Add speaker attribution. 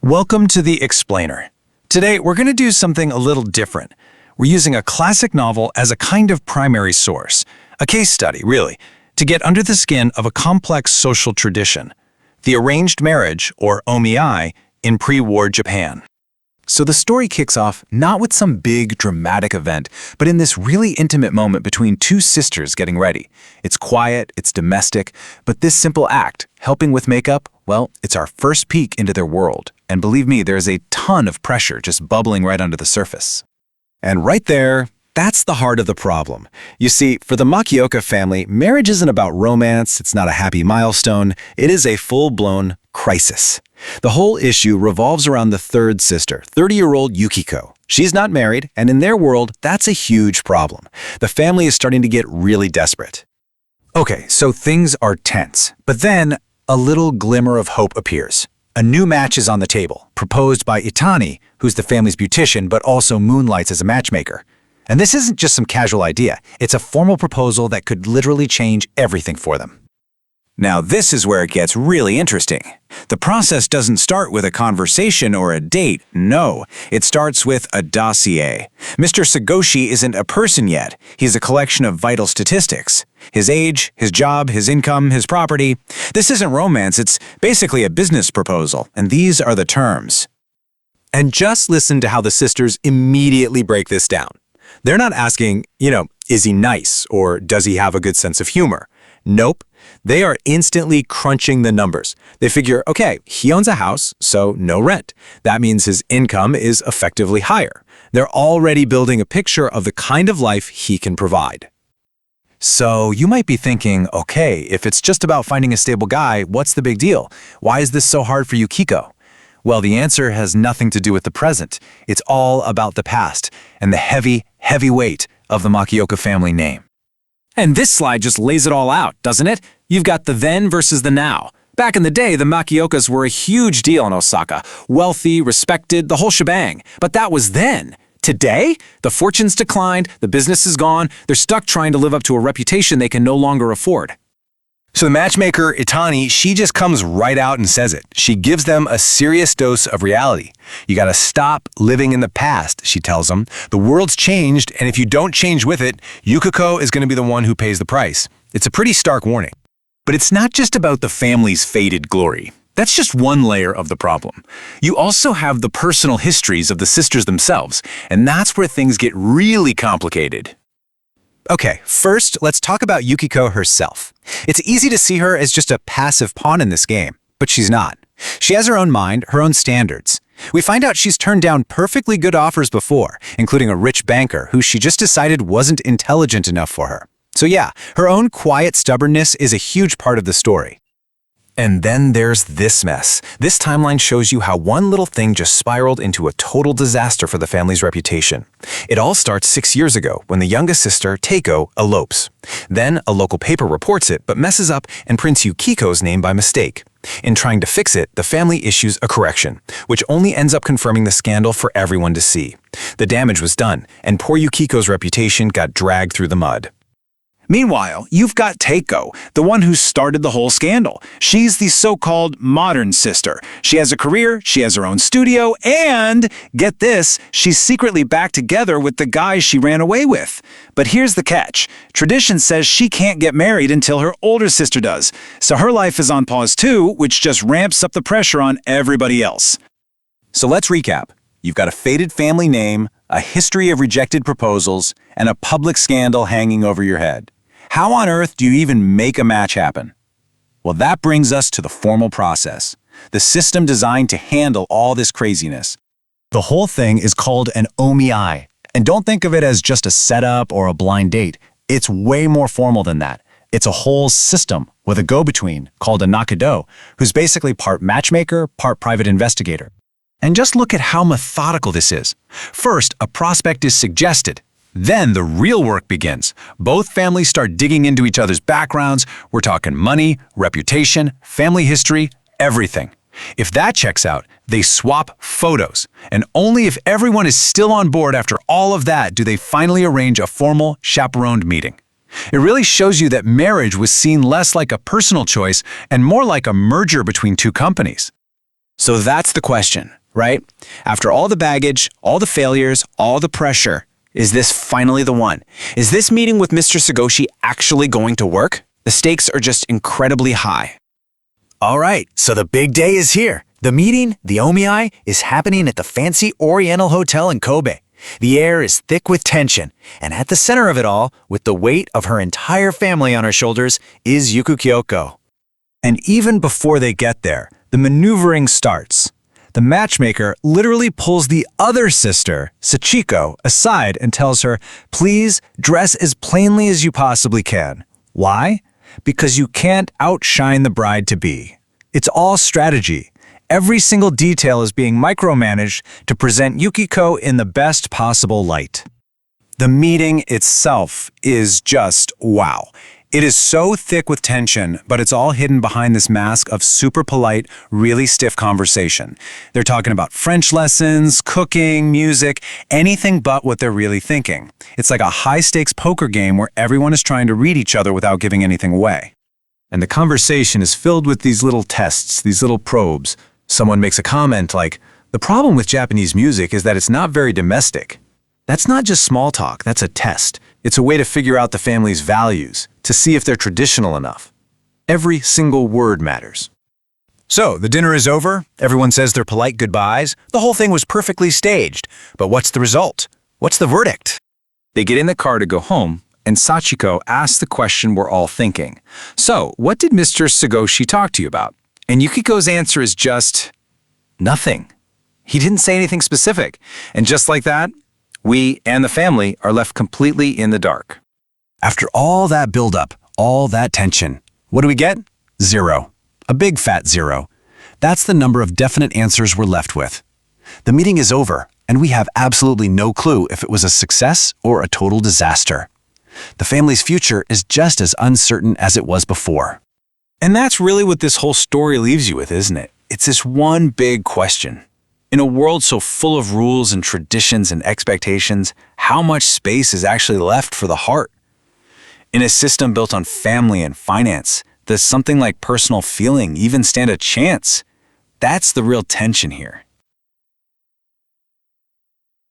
Speaker 1: Welcome to the Explainer. Today, we're going to do something a little different. We're using a classic novel as a kind of primary source, a case study, really, to get under the skin of a complex social tradition, the arranged marriage, or omiai, in pre-war Japan.
Speaker 2: So the story kicks off not with some big, dramatic event, but in this really intimate moment between two sisters getting ready. It's quiet, it's domestic, but this simple act, helping with makeup, well, it's our first peek into their world. And believe me, there's a ton of pressure just bubbling right under the surface.
Speaker 1: And right there, that's the heart of the problem. You see, for the Makioka family, marriage isn't about romance, it's not a happy milestone, it is a full-blown crisis. The whole issue revolves around the third sister, 30-year-old Yukiko. She's not married, and in their world, that's a huge problem. The family is starting to get really desperate. Okay, so things are tense, but then a little glimmer of hope appears. A new match is on the table, proposed by Itani, who's the family's beautician but also moonlights as a matchmaker. And this isn't just some casual idea, it's a formal proposal that could literally change everything for them. Now this is where it gets really interesting. The process doesn't start with a conversation or a date, no. It starts with a dossier. Mr. Sagoshi isn't a person yet. He's a collection of vital statistics. His age, his job, his income, his property. This isn't romance, it's basically a business proposal, and these are the terms. And just listen to how the sisters immediately break this down. They're not asking, is he nice or does he have a good sense of humor? Nope. They are instantly crunching the numbers. They figure, okay, he owns a house, so no rent. That means his income is effectively higher. They're already building a picture of the kind of life he can provide. So you might be thinking, okay, if it's just about finding a stable guy, what's the big deal? Why is this so hard for Yukiko? Well, the answer has nothing to do with the present. It's all about the past and the heavy, heavy weight of the Makioka family name. And this slide just lays it all out, doesn't it? You've got the then versus the now. Back in the day, the Makiokas were a huge deal in Osaka. Wealthy, respected, the whole shebang. But that was then. Today, the fortune's declined, the business is gone, they're stuck trying to live up to a reputation they can no longer afford. So the matchmaker, Itani, she just comes right out and says it. She gives them a serious dose of reality. You gotta stop living in the past, she tells them. The world's changed, and if you don't change with it, Yukiko is gonna be the one who pays the price. It's a pretty stark warning. But it's not just about the family's faded glory. That's just one layer of the problem. You also have the personal histories of the sisters themselves, and that's where things get really complicated. Okay, first, let's talk about Yukiko herself. It's easy to see her as just a passive pawn in this game, but she's not. She has her own mind, her own standards. We find out she's turned down perfectly good offers before, including a rich banker who she just decided wasn't intelligent enough for her. So yeah, her own quiet stubbornness is a huge part of the story. And then there's this mess. This timeline shows you how one little thing just spiraled into a total disaster for the family's reputation. It all starts 6 years ago when the youngest sister, Taeko, elopes. Then a local paper reports it but messes up and prints Yukiko's name by mistake. In trying to fix it, the family issues a correction, which only ends up confirming the scandal for everyone to see. The damage was done, and poor Yukiko's reputation got dragged through the mud. Meanwhile, you've got Taeko, the one who started the whole scandal. She's the so-called modern sister. She has a career, she has her own studio, and, get this, she's secretly back together with the guy she ran away with. But here's the catch. Tradition says she can't get married until her older sister does. So her life is on pause too, which just ramps up the pressure on everybody else. So let's recap. You've got a faded family name, a history of rejected proposals, and a public scandal hanging over your head. How on earth do you even make a match happen? Well, that brings us to the formal process, the system designed to handle all this craziness. The whole thing is called an omiai, and don't think of it as just a setup or a blind date. It's way more formal than that. It's a whole system with a go-between called a nakado, who's basically part matchmaker, part private investigator. And just look at how methodical this is. First, a prospect is suggested. Then the real work begins. Both families start digging into each other's backgrounds. We're talking money, reputation, family history, everything. If that checks out, they swap photos. And only if everyone is still on board after all of that do they finally arrange a formal, chaperoned meeting. It really shows you that marriage was seen less like a personal choice and more like a merger between two companies.
Speaker 2: So that's the question, right? After all the baggage, all the failures, all the pressure, is this finally the one? Is this meeting with Mr. Sagoshi actually going to work? The stakes are just incredibly high.
Speaker 3: All right, so the big day is here. The meeting, the omiai, is happening at the fancy Oriental Hotel in Kobe. The air is thick with tension, and at the center of it all, with the weight of her entire family on her shoulders, is Yukiko.
Speaker 1: And even before they get there, the maneuvering starts. The matchmaker literally pulls the other sister, Sachiko, aside and tells her, please dress as plainly as you possibly can. Why? Because you can't outshine the bride-to-be. It's all strategy. Every single detail is being micromanaged to present Yukiko in the best possible light. The meeting itself is just wow. It is so thick with tension, but it's all hidden behind this mask of super polite, really stiff conversation. They're talking about French lessons, cooking, music, anything but what they're really thinking. It's like a high-stakes poker game where everyone is trying to read each other without giving anything away.
Speaker 2: And the conversation is filled with these little tests, these little probes. Someone makes a comment like, the problem with Japanese music is that it's not very domestic. That's not just small talk, that's a test. It's a way to figure out the family's values, to see if they're traditional enough. Every single word matters.
Speaker 3: So, the dinner is over, everyone says their polite goodbyes, the whole thing was perfectly staged. But what's the result? What's the verdict?
Speaker 2: They get in the car to go home, and Sachiko asks the question we're all thinking. So, what did Mr. Sagoshi talk to you about? And Yukiko's answer is just nothing. He didn't say anything specific. And just like that, we and the family are left completely in the dark.
Speaker 1: After all that buildup, all that tension, what do we get? 0. A big fat 0. That's the number of definite answers we're left with. The meeting is over, and we have absolutely no clue if it was a success or a total disaster. The family's future is just as uncertain as it was before.
Speaker 2: And that's really what this whole story leaves you with, isn't it? It's this one big question. In a world so full of rules and traditions and expectations, how much space is actually left for the heart? In a system built on family and finance, does something like personal feeling even stand a chance? That's the real tension here.